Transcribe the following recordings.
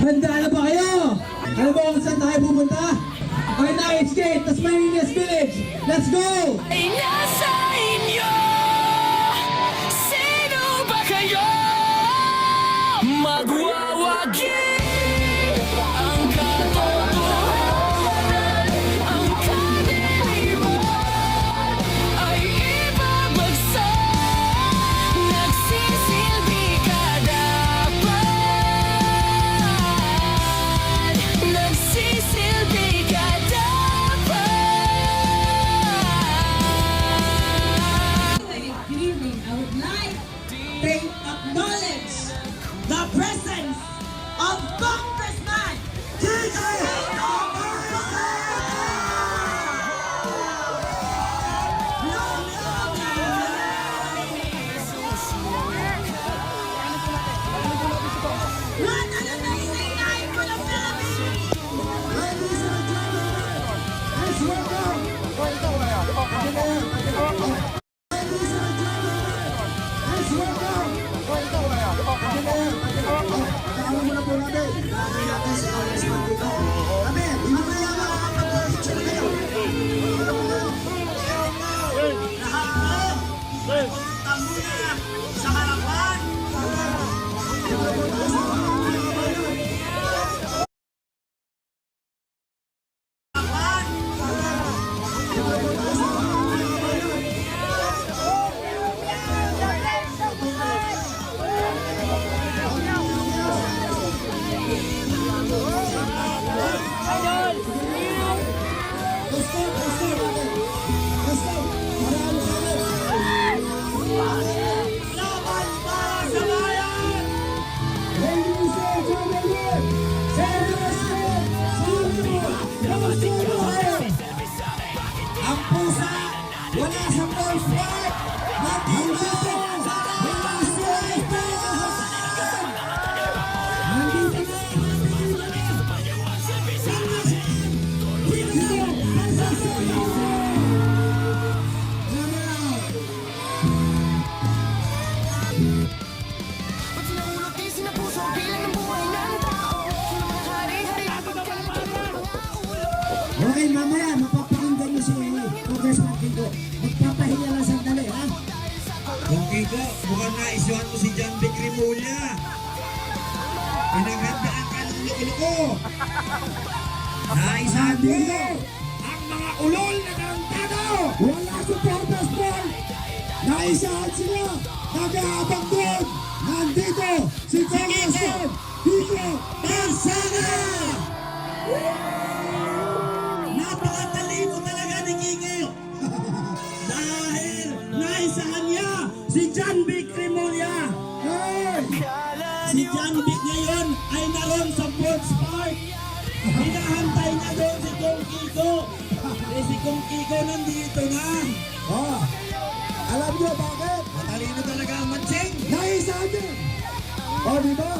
Handa na ba kayo? Ano ba kung saan tayo pupunta? Okay na, it's Gate, Tasmanias Village. Let's go! Ay nasa inyo, sino ba kayo? Magwawagi ang katotohanan, ang kadiliman ay ibabagsak. Nagsisilbi ka dapat, nagsisilbi ka dapat. Good evening. I would like to acknowledge the presence of Congressman DJ One and amazing night for the Philippines! Ladies and gentlemen, let's welcome! Ladies and gentlemen, let's welcome! Pagkakaroon muna po natin. Lagay natin si Congressman dito. Kami, hindi mo yan makakapag-picture na kayo. Lahat po, punta muna sa harapan. Laban para sa bayan! Ladies and gentlemen, seriously, ang pusa, wala sa golf fight, nandito, Pag sinahulog tisin ang puso, bilang ng buhay ng tao. Sino man ang hari-hari, pagkalito ng mga ulo. Okay, mamaya, mapapakinggan niyo si Congressman Kiko. Magpapahinga lang sandali, ha? Kung Kiko, mukhang naisuhan mo si John Vic Rimulya. Pinaghandaan ka ng loko-loko. Naisahan mo ang mga ulol na tarantado. Wala sa purpose ball! Naisahan sila! Nag-aabang doon! Nandito si Congressman Kiko Tarsana! Napakatalino talaga ni Kiko. Dahil naisahan niya si John Vic Rimulya. Hey! Si John Vic ngayon ay naroon sa Sports Park. Hinahantay niya doon si Kong Kiko. Si Kong Kiko nandito na. Oh, alam niyo bakit? Matalino talaga ang mansing. Naisahan niyo! Oh, di ba?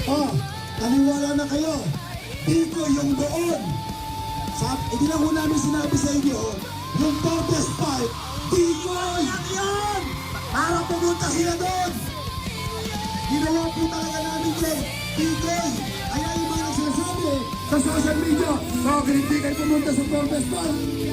Oh, naniwala na kayo. Kiko yung doon. Hindi lang ho namin sinabi sa inyo, yung protest fight, Kiko lang yan! Para pumunta sila doon! Ginawa po talaga namin kay Kiko. Kaya yung mga nagsasabi sa social media, bakit hindi kayo pumunta sa protest fight?